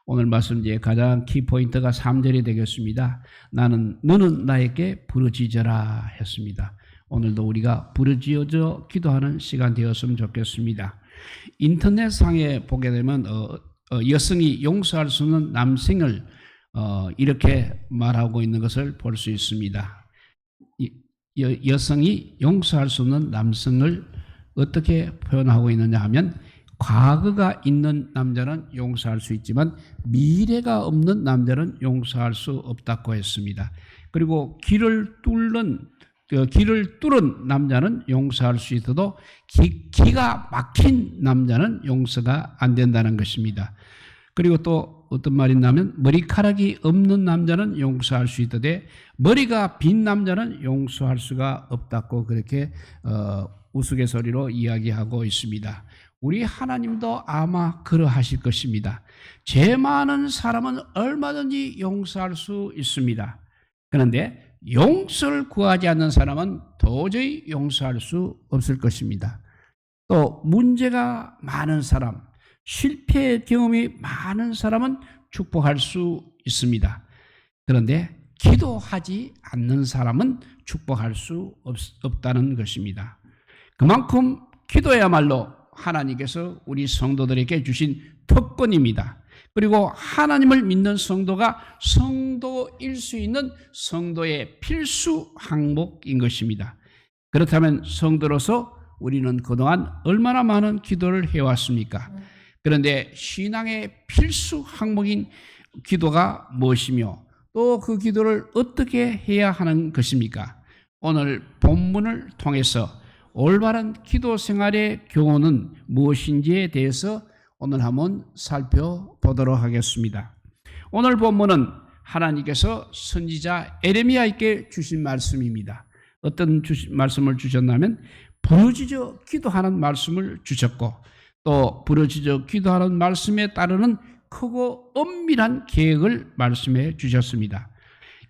오늘 말씀지의 가장 키포인트가 3절이 되겠습니다. 너는 나에게 부르짖어라 했습니다. 오늘도 우리가 부르짖어 기도하는 시간 되었으면 좋겠습니다. 인터넷상에 보게 되면 여성이 용서할 수 없는 남성을 이렇게 말하고 있는 것을 볼 수 있습니다. 여성이 용서할 수 없는 남성을 어떻게 표현하고 있느냐 하면, 과거가 있는 남자는 용서할 수 있지만 미래가 없는 남자는 용서할 수 없다고 했습니다. 그리고 길을 뚫은 남자는 용서할 수 있어도 기가 막힌 남자는 용서가 안 된다는 것입니다. 그리고 또 어떤 말이 있냐면, 머리카락이 없는 남자는 용서할 수 있는데 머리가 빈 남자는 용서할 수가 없다고 그렇게 우스갯소리로 이야기하고 있습니다. 우리 하나님도 아마 그러하실 것입니다. 죄 많은 사람은 얼마든지 용서할 수 있습니다. 그런데 용서를 구하지 않는 사람은 도저히 용서할 수 없을 것입니다. 또 문제가 많은 사람, 실패 경험이 많은 사람은 축복할 수 있습니다. 그런데 기도하지 않는 사람은 축복할 수 없다는 것입니다. 그만큼 기도야말로 하나님께서 우리 성도들에게 주신 특권입니다. 그리고 하나님을 믿는 성도가 성도일 수 있는 성도의 필수 항목인 것입니다. 그렇다면 성도로서 우리는 그동안 얼마나 많은 기도를 해왔습니까? 그런데 신앙의 필수 항목인 기도가 무엇이며 또 그 기도를 어떻게 해야 하는 것입니까? 오늘 본문을 통해서 올바른 기도 생활의 교훈은 무엇인지에 대해서 오늘 한번 살펴보도록 하겠습니다. 오늘 본문은 하나님께서 선지자 에레미야에게 주신 말씀입니다. 어떤 말씀을 주셨냐면, 부르짖어 기도하는 말씀을 주셨고, 또 부르짖어 기도하는 말씀에 따르는 크고 엄밀한 계획을 말씀해 주셨습니다.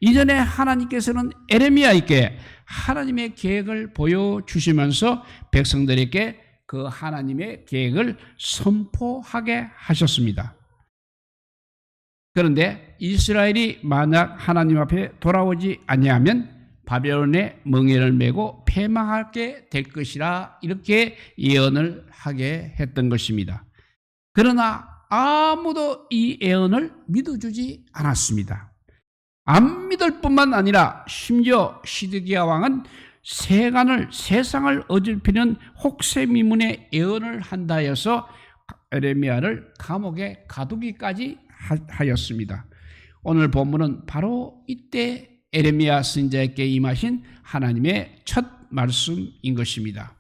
이전에 하나님께서는 에레미야에게 하나님의 계획을 보여주시면서 백성들에게 그 하나님의 계획을 선포하게 하셨습니다. 그런데 이스라엘이 만약 하나님 앞에 돌아오지 아니하면 바벨론의 멍에를 메고 패망하게 될 것이라, 이렇게 예언을 하게 했던 것입니다. 그러나 아무도 이 예언을 믿어주지 않았습니다. 안 믿을 뿐만 아니라 심지어 시드기야 왕은 세상을 어질피는 혹세미문의 예언을 한다 해서 에레미야를 감옥에 가두기까지 하였습니다. 오늘 본문은 바로 이때 에레미야 선지자에게 임하신 하나님의 첫 말씀인 것입니다.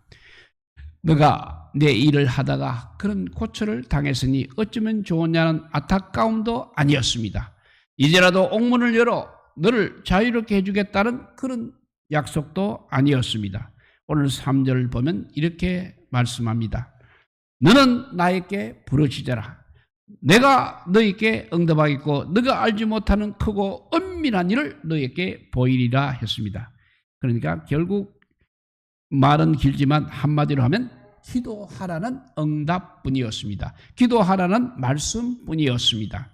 너가 내 일을 하다가 그런 고초를 당했으니 어쩌면 좋으냐는 안타까움도 아니었습니다. 이제라도 옥문을 열어 너를 자유롭게 해주겠다는 그런 약속도 아니었습니다. 오늘 3절을 보면 이렇게 말씀합니다. 너는 나에게 부르짖어라. 내가 너에게 응답하겠고 너가 알지 못하는 크고 엄밀한 일을 너에게 보이리라 했습니다. 그러니까 결국 말은 길지만 한마디로 하면 기도하라는 응답뿐이었습니다. 기도하라는 말씀뿐이었습니다.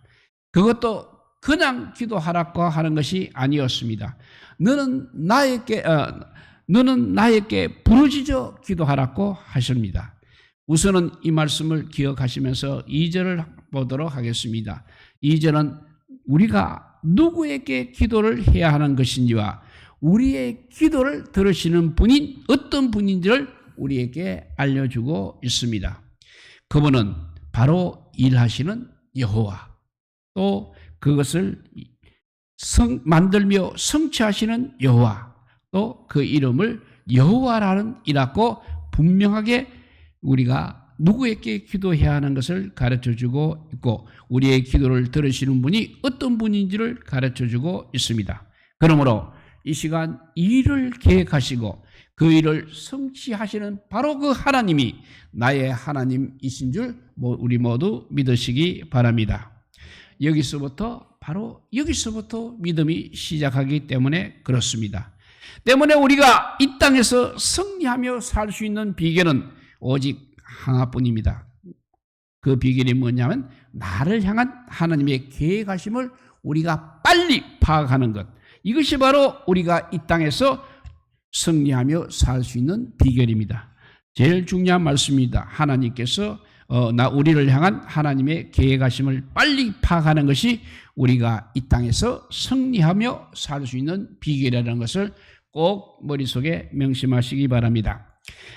그것도 그냥 기도하라고 하는 것이 아니었습니다. 너는 나에게 부르짖어 기도하라고 하십니다. 우선은 이 말씀을 기억하시면서 2절을 보도록 하겠습니다. 2절은 우리가 누구에게 기도를 해야 하는 것인지와 우리의 기도를 들으시는 분이 어떤 분인지를 우리에게 알려주고 있습니다. 그분은 바로 일하시는 여호와, 또 그것을 만들며 성취하시는 여호와, 또 그 이름을 여호와라는 이라고 분명하게 우리가 누구에게 기도해야 하는 것을 가르쳐주고 있고, 우리의 기도를 들으시는 분이 어떤 분인지를 가르쳐주고 있습니다. 그러므로 이 시간 일을 계획하시고 그 일을 성취하시는 바로 그 하나님이 나의 하나님이신 줄 우리 모두 믿으시기 바랍니다. 바로 여기서부터 믿음이 시작하기 때문에 그렇습니다. 때문에 우리가 이 땅에서 승리하며 살 수 있는 비결은 오직 하나뿐입니다. 그 비결이 뭐냐면 나를 향한 하나님의 계획하심을 우리가 빨리 파악하는 것, 이것이 바로 우리가 이 땅에서 승리하며 살 수 있는 비결입니다. 제일 중요한 말씀입니다. 하나님께서 우리를 향한 하나님의 계획하심을 빨리 파악하는 것이 우리가 이 땅에서 승리하며 살 수 있는 비결이라는 것을 꼭 머릿속에 명심하시기 바랍니다.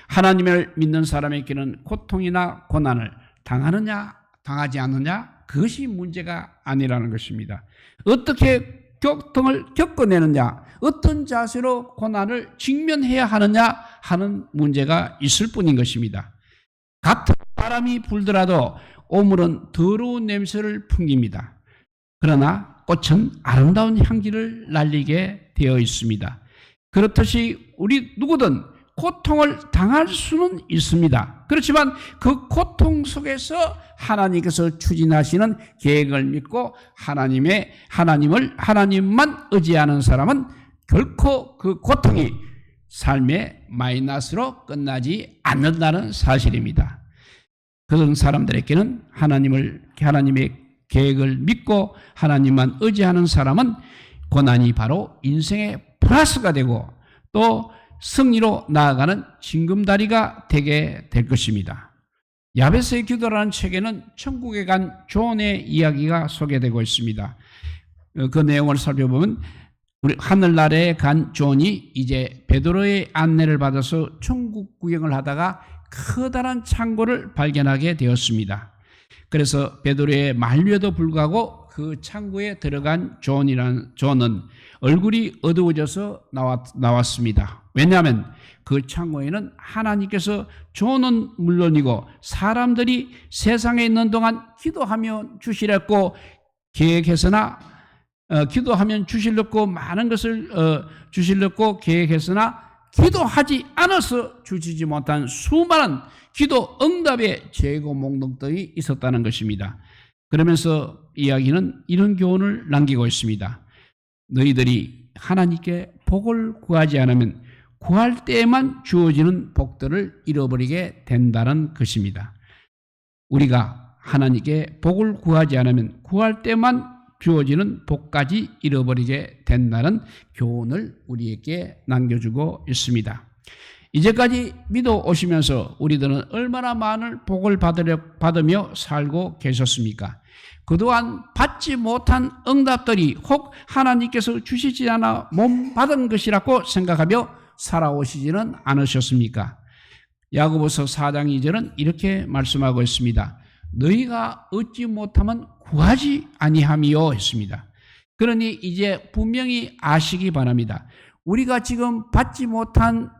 하나님을 믿는 사람에게는 고통이나 고난을 당하느냐 당하지 않느냐, 그것이 문제가 아니라는 것입니다. 어떻게 고통을 겪어내느냐, 어떤 자세로 고난을 직면해야 하느냐 하는 문제가 있을 뿐인 것입니다. 같은 바람이 불더라도 오물은 더러운 냄새를 풍깁니다. 그러나 꽃은 아름다운 향기를 날리게 되어 있습니다. 그렇듯이 우리 누구든 고통을 당할 수는 있습니다. 그렇지만 그 고통 속에서 하나님께서 추진하시는 계획을 믿고 하나님만 의지하는 사람은 결코 그 고통이 삶의 마이너스로 끝나지 않는다는 사실입니다. 그런 사람들에게는 하나님의 계획을 믿고 하나님만 의지하는 사람은 고난이 바로 인생의 플러스가 되고 또 승리로 나아가는 징검다리가 되게 될 것입니다. 야베스의 기도라는 책에는 천국에 간 존의 이야기가 소개되고 있습니다. 그 내용을 살펴보면 우리 하늘나라에 간 존이 이제 베드로의 안내를 받아서 천국 구경을 하다가 커다란 창고를 발견하게 되었습니다. 그래서 베드로의 만류에도 불구하고 그 창고에 들어간 존은 얼굴이 어두워져서 나왔습니다. 왜냐하면 그 창고에는 하나님께서 존은 물론이고 사람들이 세상에 있는 동안 기도하면 주시렸고 기도하면 주시렸고 많은 것을 주시렸고 계획했으나 기도하지 않아서 주시지 못한 수많은 기도 응답의 재고 목록들이 있었다는 것입니다. 그러면서 이야기는 이런 교훈을 남기고 있습니다. 너희들이 하나님께 복을 구하지 않으면 구할 때에만 주어지는 복들을 잃어버리게 된다는 것입니다. 우리가 하나님께 복을 구하지 않으면 구할 때만 주어지는 복까지 잃어버리게 된다는 교훈을 우리에게 남겨주고 있습니다. 이제까지 믿어 오시면서 우리들은 얼마나 많은 복을 받으며 살고 계셨습니까? 그동안 받지 못한 응답들이 혹 하나님께서 주시지 않아 못 받은 것이라고 생각하며 살아오시지는 않으셨습니까? 야고보서 4장 2절은 이렇게 말씀하고 있습니다. 너희가 얻지 못하면 구하지 아니함이요 했습니다. 그러니 이제 분명히 아시기 바랍니다. 우리가 지금 받지 못한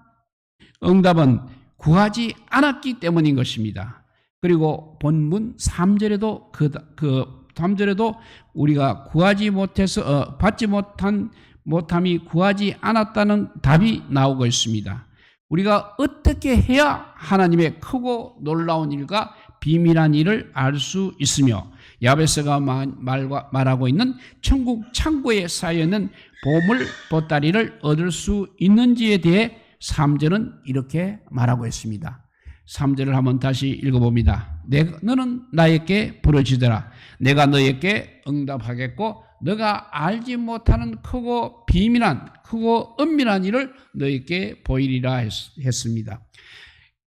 응답은 구하지 않았기 때문인 것입니다. 그리고 본문 3절에도 그 3절에도 우리가 구하지 못해서 받지 못함이 구하지 않았다는 답이 나오고 있습니다. 우리가 어떻게 해야 하나님의 크고 놀라운 일과 비밀한 일을 알 수 있으며 야베스가 말하고 있는 천국 창고에 쌓여있는 보물 보따리를 얻을 수 있는지에 대해 3절은 이렇게 말하고 있습니다. 3절을 한번 다시 읽어봅니다. 너는 나에게 부르짖으라. 내가 너에게 응답하겠고 너가 알지 못하는 크고 비밀한 크고 은밀한 일을 너에게 보이리라 했습니다.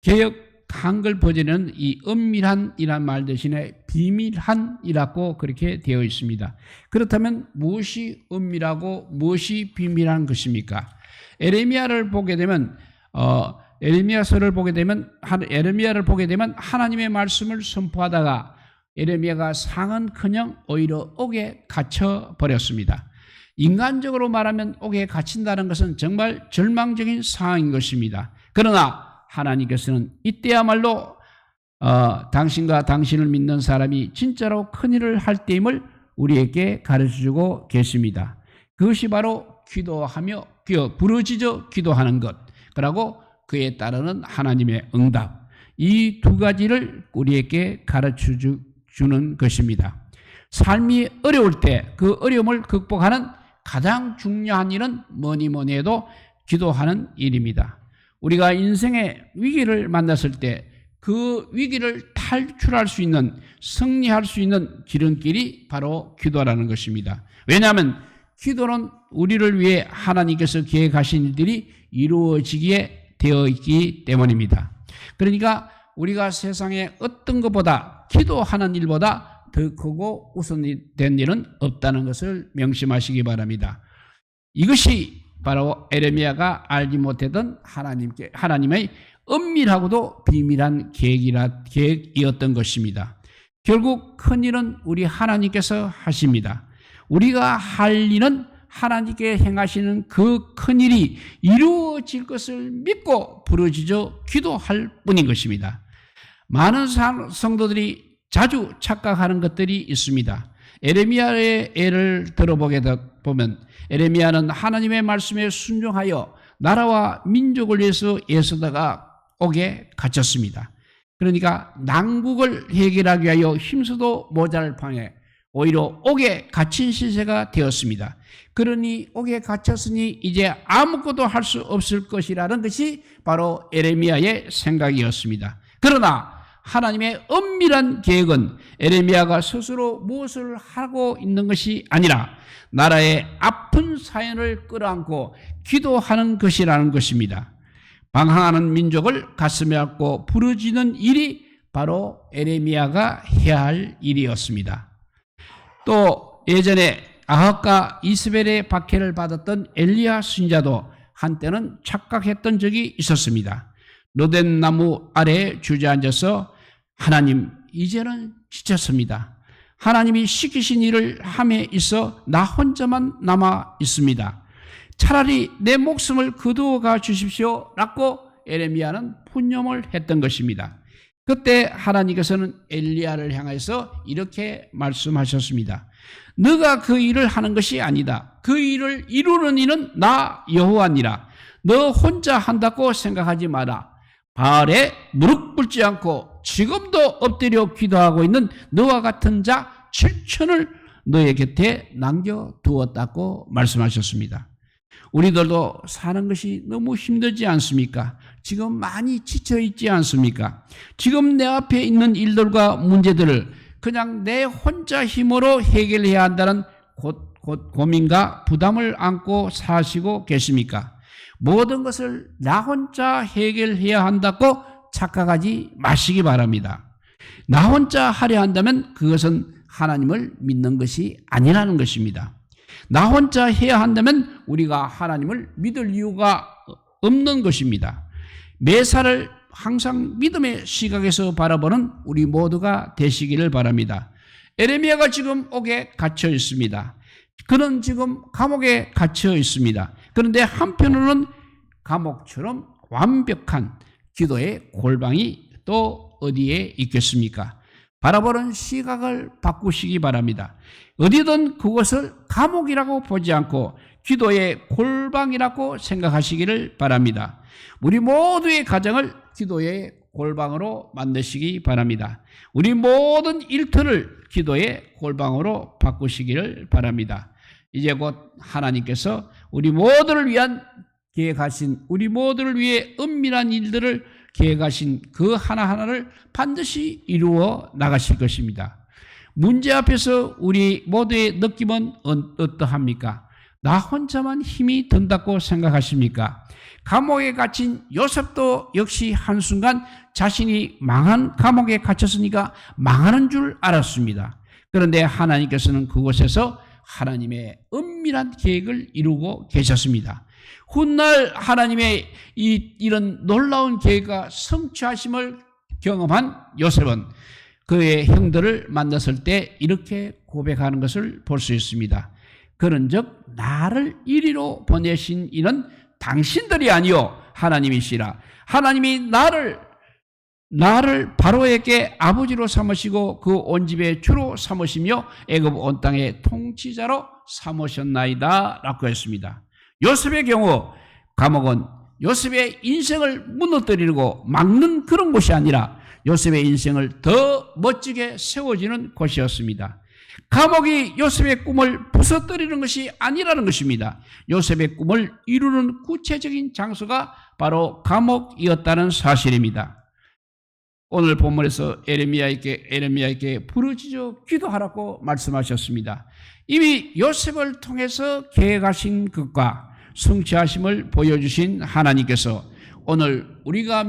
개역 한글 버전은 이 은밀한이란 말 대신에 비밀한이라고 그렇게 되어 있습니다. 그렇다면 무엇이 은밀하고 무엇이 비밀한 것입니까? 에레미야를 보게 되면 에레미야를 보게 되면 하나님의 말씀을 선포하다가 에레미야가 상은커녕 오히려 옥에 갇혀 버렸습니다. 인간적으로 말하면 옥에 갇힌다는 것은 정말 절망적인 상황인 것입니다. 그러나 하나님께서는 이때야말로 당신과 당신을 믿는 사람이 진짜로 큰일을 할 때임을 우리에게 가르쳐주고 계십니다. 그것이 바로 기도하며 부르짖어 기도하는 것, 그리고 그에 따르는 하나님의 응답, 이 두 가지를 우리에게 가르쳐주는 것입니다. 삶이 어려울 때 그 어려움을 극복하는 가장 중요한 일은 뭐니 해도 기도하는 일입니다. 우리가 인생의 위기를 만났을 때 그 위기를 다 탈출할 수 있는, 승리할 수 있는 지름길이 바로 기도라는 것입니다. 왜냐하면 기도는 우리를 위해 하나님께서 계획하신 일들이 이루어지게 되어 있기 때문입니다. 그러니까 우리가 세상에 어떤 것보다, 기도하는 일보다 더 크고 우선이 된 일은 없다는 것을 명심하시기 바랍니다. 이것이 바로 에레미야가 알지 못했던 하나님의 은밀하고도 비밀한 계획이었던 것입니다. 결국 큰 일은 우리 하나님께서 하십니다. 우리가 할 일은 하나님께 행하시는 그 큰 일이 이루어질 것을 믿고 부르짖어 기도할 뿐인 것입니다. 많은 성도들이 자주 착각하는 것들이 있습니다. 에레미야의 예를 들어보게 보면 에레미야는 하나님의 말씀에 순종하여 나라와 민족을 위해서 애쓰다가 옥에 갇혔습니다. 그러니까 난국을 해결하기 위하여 힘써도 모자랄 판에 오히려 옥에 갇힌 시세가 되었습니다. 그러니 옥에 갇혔으니 이제 아무것도 할 수 없을 것이라는 것이 바로 에레미야의 생각이었습니다. 그러나 하나님의 은밀한 계획은 에레미야가 스스로 무엇을 하고 있는 것이 아니라 나라의 아픈 사연을 끌어안고 기도하는 것이라는 것입니다. 방황하는 민족을 가슴에 안고 부르짖는 일이 바로 에레미야가 해야 할 일이었습니다. 또 예전에 아합과 이스벨의 박해를 받았던 엘리야 선지자도 한때는 착각했던 적이 있었습니다. 로덴 나무 아래에 주저앉아서 하나님, 이제는 지쳤습니다. 하나님이 시키신 일을 함에 있어 나 혼자만 남아 있습니다. 차라리 내 목숨을 거두어가 주십시오 라고 에레미야는 푸념을 했던 것입니다. 그때 하나님께서는 엘리야를 향해서 이렇게 말씀하셨습니다. 너가 그 일을 하는 것이 아니다. 그 일을 이루는 이는 나 여호와니라. 너 혼자 한다고 생각하지 마라. 바알에 무릎 꿇지 않고 지금도 엎드려 기도하고 있는 너와 같은 자 7천을 너의 곁에 남겨두었다고 말씀하셨습니다. 우리들도 사는 것이 너무 힘들지 않습니까? 지금 많이 지쳐있지 않습니까? 지금 내 앞에 있는 일들과 문제들을 그냥 내 혼자 힘으로 해결해야 한다는 고민과 부담을 안고 사시고 계십니까? 모든 것을 나 혼자 해결해야 한다고 착각하지 마시기 바랍니다. 나 혼자 하려 한다면 그것은 하나님을 믿는 것이 아니라는 것입니다. 나 혼자 해야 한다면 우리가 하나님을 믿을 이유가 없는 것입니다. 매사를 항상 믿음의 시각에서 바라보는 우리 모두가 되시기를 바랍니다. 에레미야가 지금 옥에 갇혀 있습니다. 그는 지금 감옥에 갇혀 있습니다. 그런데 한편으로는 감옥처럼 완벽한 기도의 골방이 또 어디에 있겠습니까? 바라보는 시각을 바꾸시기 바랍니다. 어디든 그것을 감옥이라고 보지 않고 기도의 골방이라고 생각하시기를 바랍니다. 우리 모두의 가정을 기도의 골방으로 만드시기 바랍니다. 우리 모든 일터를 기도의 골방으로 바꾸시기를 바랍니다. 이제 곧 하나님께서 우리 모두를 위한 계획하신, 우리 모두를 위해 은밀한 일들을 계획하신 그 하나하나를 반드시 이루어 나가실 것입니다. 문제 앞에서 우리 모두의 느낌은 어떠합니까? 나 혼자만 힘이 든다고 생각하십니까? 감옥에 갇힌 요셉도 역시 한순간 자신이 망한 감옥에 갇혔으니까 망하는 줄 알았습니다. 그런데 하나님께서는 그곳에서 하나님의 은밀한 계획을 이루고 계셨습니다. 훗날 하나님의 이런 놀라운 계획과 성취하심을 경험한 요셉은 그의 형들을 만났을 때 이렇게 고백하는 것을 볼 수 있습니다. 그런즉 나를 이리로 보내신 이는 당신들이 아니요 하나님이시라. 하나님이 나를 바로에게 아버지로 삼으시고 그 온 집의 주로 삼으시며 애굽 온 땅의 통치자로 삼으셨나이다 라고 했습니다. 요셉의 경우 감옥은 요셉의 인생을 무너뜨리고 막는 그런 곳이 아니라 요셉의 인생을 더 멋지게 세워지는 곳이었습니다. 감옥이 요셉의 꿈을 부서뜨리는 것이 아니라는 것입니다. 요셉의 꿈을 이루는 구체적인 장소가 바로 감옥이었다는 사실입니다. 오늘 본문에서 에레미야에게 부르짖어 기도하라고 말씀하셨습니다. 이미 요셉을 통해서 계획하신 것과 성취하심을 보여주신 하나님께서 오늘 우리가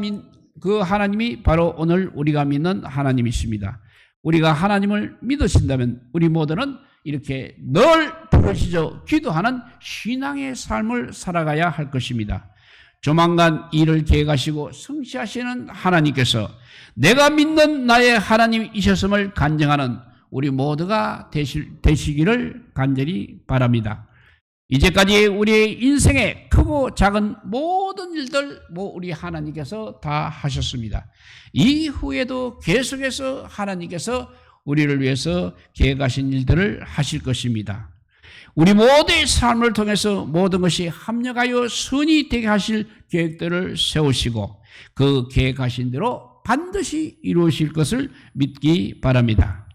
그 하나님이 바로 오늘 우리가 믿는 하나님이십니다. 우리가 하나님을 믿으신다면 우리 모두는 이렇게 늘 부르짖어 기도하는 신앙의 삶을 살아가야 할 것입니다. 조만간 일을 계획하시고 성취하시는 하나님께서 내가 믿는 나의 하나님이셨음을 간증하는 우리 모두가 되시기를 간절히 바랍니다. 이제까지 우리의 인생의 크고 작은 모든 일들 우리 하나님께서 다 하셨습니다. 이후에도 계속해서 하나님께서 우리를 위해서 계획하신 일들을 하실 것입니다. 우리 모두의 삶을 통해서 모든 것이 합력하여 선이 되게 하실 계획들을 세우시고 그 계획하신 대로 반드시 이루어질 것을 믿기 바랍니다.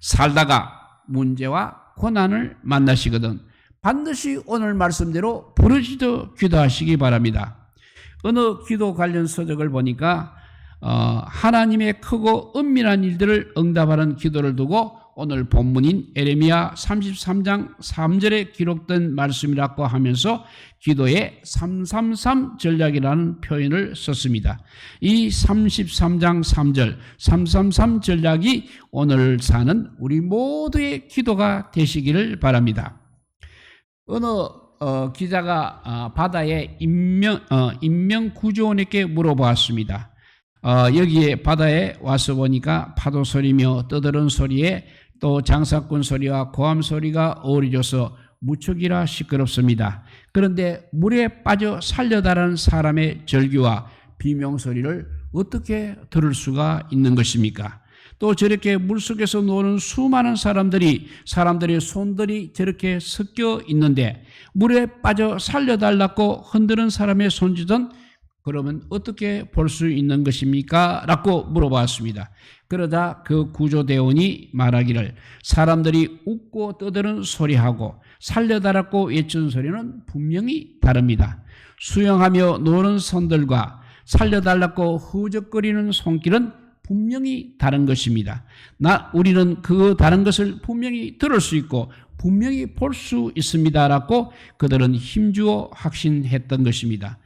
살다가 문제와 고난을 만나시거든 반드시 오늘 말씀대로 부르짖어 기도하시기 바랍니다. 어느 기도 관련 서적을 보니까 하나님의 크고 은밀한 일들을 응답하는 기도를 두고 오늘 본문인 에레미야 33장 3절에 기록된 말씀이라고 하면서 기도의 333 전략이라는 표현을 썼습니다. 이 33장 3절 333 전략이 오늘 사는 우리 모두의 기도가 되시기를 바랍니다. 어느 기자가 바다의 인명구조원에게 물어보았습니다. 여기에 바다에 와서 보니까 파도 소리며 떠드는 소리에 또 장사꾼 소리와 고함 소리가 어우러져서 무척이나 시끄럽습니다. 그런데 물에 빠져 살려달라는 사람의 절규와 비명소리를 어떻게 들을 수가 있는 것입니까? 또 저렇게 물속에서 노는 수많은 사람들의 손들이 저렇게 섞여 있는데 물에 빠져 살려달라고 흔드는 사람의 손짓은 그러면 어떻게 볼 수 있는 것입니까? 라고 물어봤습니다. 그러자 그 구조대원이 말하기를 사람들이 웃고 떠드는 소리하고 살려달라고 외치는 소리는 분명히 다릅니다. 수영하며 노는 손들과 살려달라고 흐적거리는 손길은 분명히 다른 것입니다. 우리는 그 다른 것을 분명히 들을 수 있고 분명히 볼 수 있습니다라고 그들은 힘주어 확신했던 것입니다.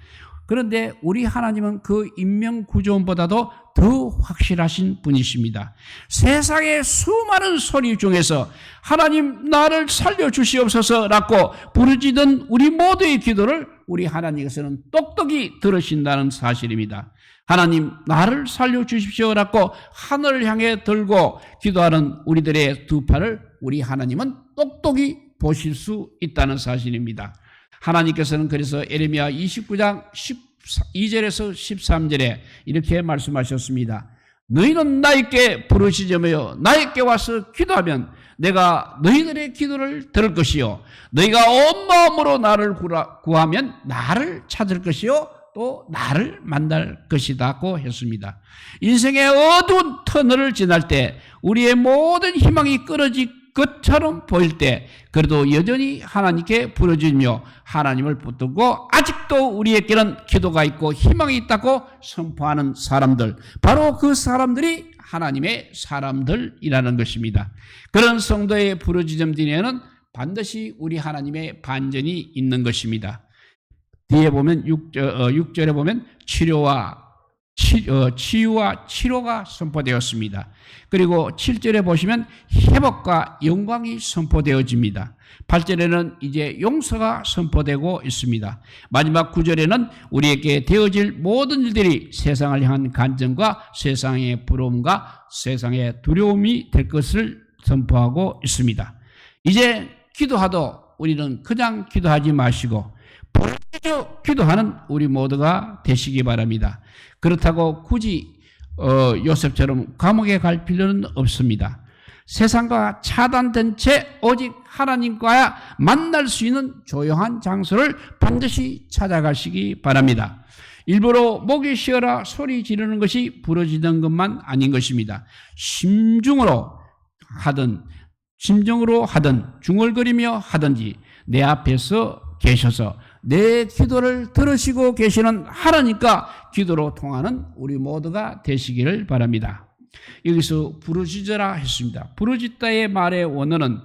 그런데 우리 하나님은 그 인명구조원보다도 더 확실하신 분이십니다. 세상의 수많은 소리 중에서 하나님 나를 살려주시옵소서라고 부르짖던 우리 모두의 기도를 우리 하나님께서는 똑똑히 들으신다는 사실입니다. 하나님 나를 살려주십시오라고 하늘을 향해 들고 기도하는 우리들의 두 팔을 우리 하나님은 똑똑히 보실 수 있다는 사실입니다. 하나님께서는 그래서 에레미야 29장 12절에서 13절에 이렇게 말씀하셨습니다. 너희는 나에게 부르짖으며 나에게 와서 기도하면 내가 너희들의 기도를 들을 것이요 너희가 온 마음으로 나를 구하면 나를 찾을 것이요 또 나를 만날 것이다고 했습니다. 인생의 어두운 터널을 지날 때 우리의 모든 희망이 끊어질 것처럼 보일 때 그래도 여전히 하나님께 부르짖으며 하나님을 붙들고 아직도 우리에게는 기도가 있고 희망이 있다고 선포하는 사람들, 바로 그 사람들이 하나님의 사람들이라는 것입니다. 그런 성도의 부르짖음 뒤에는 반드시 우리 하나님의 반전이 있는 것입니다. 뒤에 보면 6절에 보면 치유와 치료가 선포되었습니다. 그리고 7절에 보시면 회복과 영광이 선포되어집니다. 8절에는 이제 용서가 선포되고 있습니다. 마지막 9절에는 우리에게 되어질 모든 일들이 세상을 향한 간증과 세상의 부러움과 세상의 두려움이 될 것을 선포하고 있습니다. 이제 기도하도 우리는 그냥 기도하지 마시고 부르짖어 기도하는 우리 모두가 되시기 바랍니다. 그렇다고 굳이 요셉처럼 감옥에 갈 필요는 없습니다. 세상과 차단된 채 오직 하나님과 만날 수 있는 조용한 장소를 반드시 찾아가시기 바랍니다. 일부러 목이 쉬어라 소리 지르는 것이 부러지는 것만 아닌 것입니다. 심중으로 하든 중얼거리며 하든지 내 앞에서 계셔서 내 기도를 들으시고 계시는 하나님과 기도로 통하는 우리 모두가 되시기를 바랍니다. 여기서 부르짖으라 했습니다. 부르짖다의 말의 원어는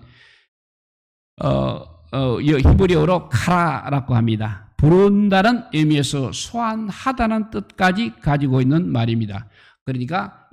히브리어로 카라라고 합니다. 부른다는 의미에서 소환하다는 뜻까지 가지고 있는 말입니다. 그러니까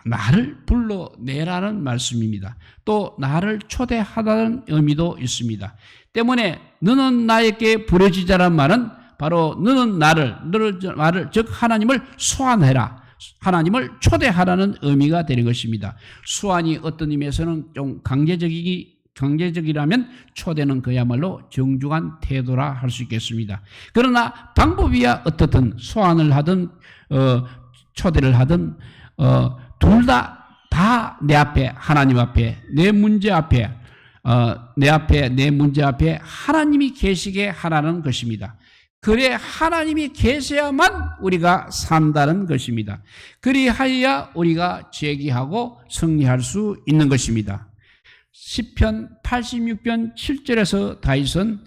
나를 불러내라는 말씀입니다. 또 나를 초대하다는 의미도 있습니다. 때문에 너는 나에게 부르짖으라는 말은 바로 너는 나를 즉 하나님을 소환해라, 하나님을 초대하라는 의미가 되는 것입니다. 소환이 어떤 의미에서는 좀 강제적이라면 초대는 그야말로 정중한 태도라 할 수 있겠습니다. 그러나 방법이야 어떻든 소환을 하든 초대를 하든 둘 다 내 앞에, 하나님 앞에, 내 문제 앞에, 내 문제 앞에 하나님이 계시게 하라는 것입니다. 그래 하나님이 계셔야만 우리가 산다는 것입니다. 그리하여야 우리가 제기하고 승리할 수 있는 것입니다. 시편 86편 7절에서 다윗은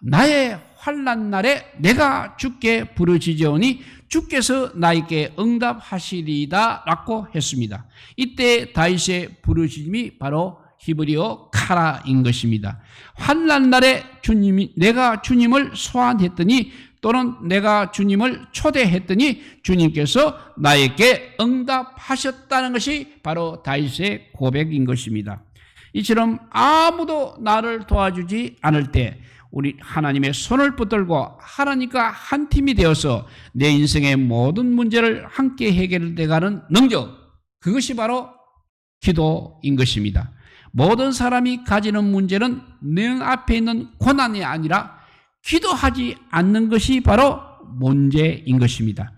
나의 환난 날에 내가 주께 부르짖으오니 주께서 나에게 응답하시리이다 라고 했습니다. 이때 다윗의 부르짖음이 바로 히브리어 카라인 것입니다. 환난 날에 내가 주님을 소환했더니 또는 내가 주님을 초대했더니 주님께서 나에게 응답하셨다는 것이 바로 다윗의 고백인 것입니다. 이처럼 아무도 나를 도와주지 않을 때 우리 하나님의 손을 붙들고 하나님과 한 팀이 되어서 내 인생의 모든 문제를 함께 해결해 가는 능력, 그것이 바로 기도인 것입니다. 모든 사람이 가지는 문제는 내 앞에 있는 고난이 아니라 기도하지 않는 것이 바로 문제인 것입니다.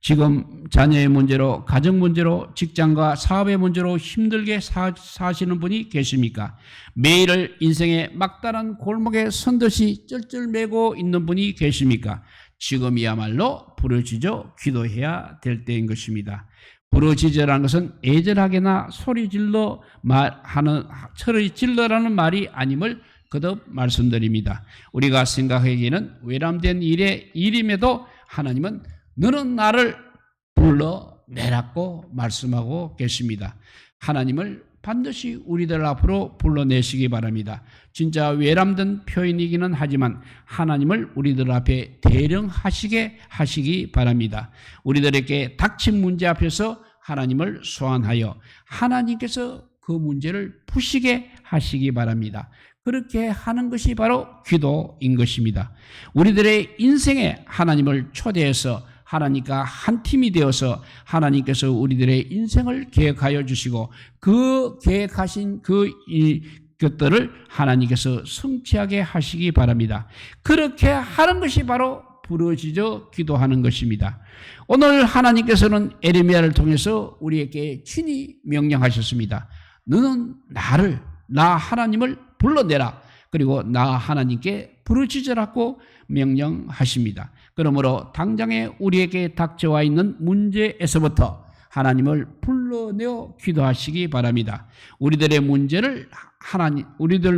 지금 자녀의 문제로, 가정 문제로, 직장과 사업의 문제로 힘들게 사시는 분이 계십니까? 매일을 인생의 막다른 골목에 선 듯이 쩔쩔매고 있는 분이 계십니까? 지금이야말로 부르짖어 기도해야 될 때인 것입니다. 부르짖으라는 것은 애절하게나 소리 질러라는 말이 아님을 거듭 말씀드립니다. 우리가 생각하기에는 외람된 일임에도 하나님은 너는 나를 불러내라고 말씀하고 계십니다. 하나님을 반드시 우리들 앞으로 불러내시기 바랍니다. 진짜 외람된 표현이기는 하지만 하나님을 우리들 앞에 대령하시게 하시기 바랍니다. 우리들에게 닥친 문제 앞에서 하나님을 소환하여 하나님께서 그 문제를 푸시게 하시기 바랍니다. 그렇게 하는 것이 바로 기도인 것입니다. 우리들의 인생에 하나님을 초대해서 하나님과 한 팀이 되어서 하나님께서 우리들의 인생을 계획하여 주시고 그 계획하신 것들을 하나님께서 성취하게 하시기 바랍니다. 그렇게 하는 것이 바로 부르짖어 기도하는 것입니다. 오늘 하나님께서는 에레미야를 통해서 우리에게 친히 명령하셨습니다. 너는 나 하나님을 불러내라. 그리고 나 하나님께 부르짖으라고 명령하십니다. 그러므로 당장에 우리에게 닥쳐와 있는 문제에서부터 하나님을 불러내어 기도하시기 바랍니다. 우리들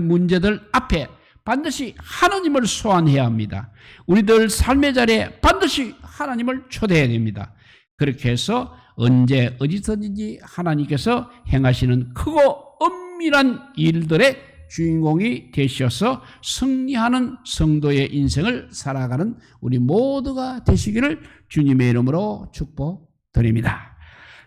문제들 앞에 반드시 하나님을 소환해야 합니다. 우리들 삶의 자리에 반드시 하나님을 초대해야 됩니다. 그렇게 해서 언제 어디서든지 하나님께서 행하시는 크고 엄밀한 일들의 주인공이 되셔서 승리하는 성도의 인생을 살아가는 우리 모두가 되시기를 주님의 이름으로 축복드립니다.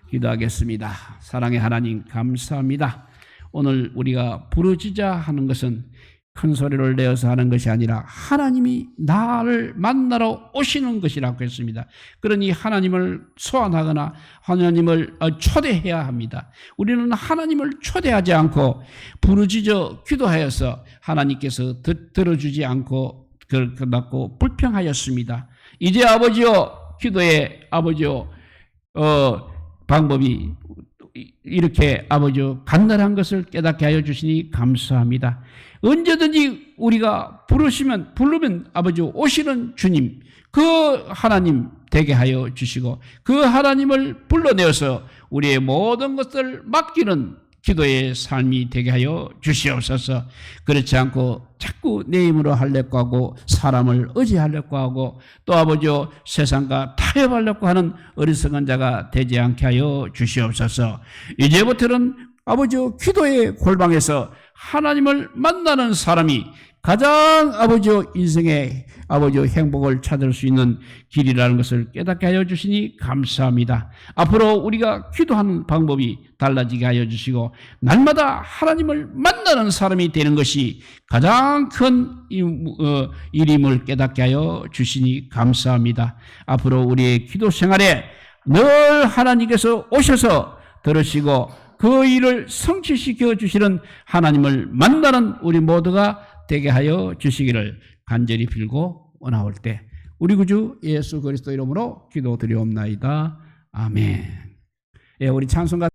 기도하겠습니다. 사랑의 하나님 감사합니다. 오늘 우리가 부르짖자 하는 것은 큰 소리를 내어서 하는 것이 아니라 하나님이 나를 만나러 오시는 것이라고 했습니다. 그러니 하나님을 소환하거나 하나님을 초대해야 합니다. 우리는 하나님을 초대하지 않고 부르짖어 기도하여서 하나님께서 들어주지 않고 그렇고 불평하였습니다. 이제 아버지요, 기도의 아버지요, 방법이 이렇게 아버지요 간단한 것을 깨닫게 하여 주시니 감사합니다. 언제든지 우리가 부르면 아버지요 오시는 주님, 그 하나님 되게 하여 주시고 그 하나님을 불러내어서 우리의 모든 것을 맡기는 기도의 삶이 되게 하여 주시옵소서. 그렇지 않고 자꾸 내 힘으로 하려고 하고 사람을 의지하려고 하고 또 아버지여 세상과 타협하려고 하는 어리석은 자가 되지 않게 하여 주시옵소서. 이제부터는 아버지여 기도의 골방에서 하나님을 만나는 사람이 가장 아버지여 인생의 아버지여 행복을 찾을 수 있는 길이라는 것을 깨닫게 하여 주시니 감사합니다. 앞으로 우리가 기도하는 방법이 달라지게 하여 주시고 날마다 하나님을 만나는 사람이 되는 것이 가장 큰 일임을 깨닫게 하여 주시니 감사합니다. 앞으로 우리의 기도 생활에 늘 하나님께서 오셔서 들으시고 그 일을 성취시켜 주시는 하나님을 만나는 우리 모두가 되게 하여 주시기를 간절히 빌고 원하올 때 우리 구주 예수 그리스도 이름으로 기도드리옵나이다. 아멘. 예, 우리 찬송가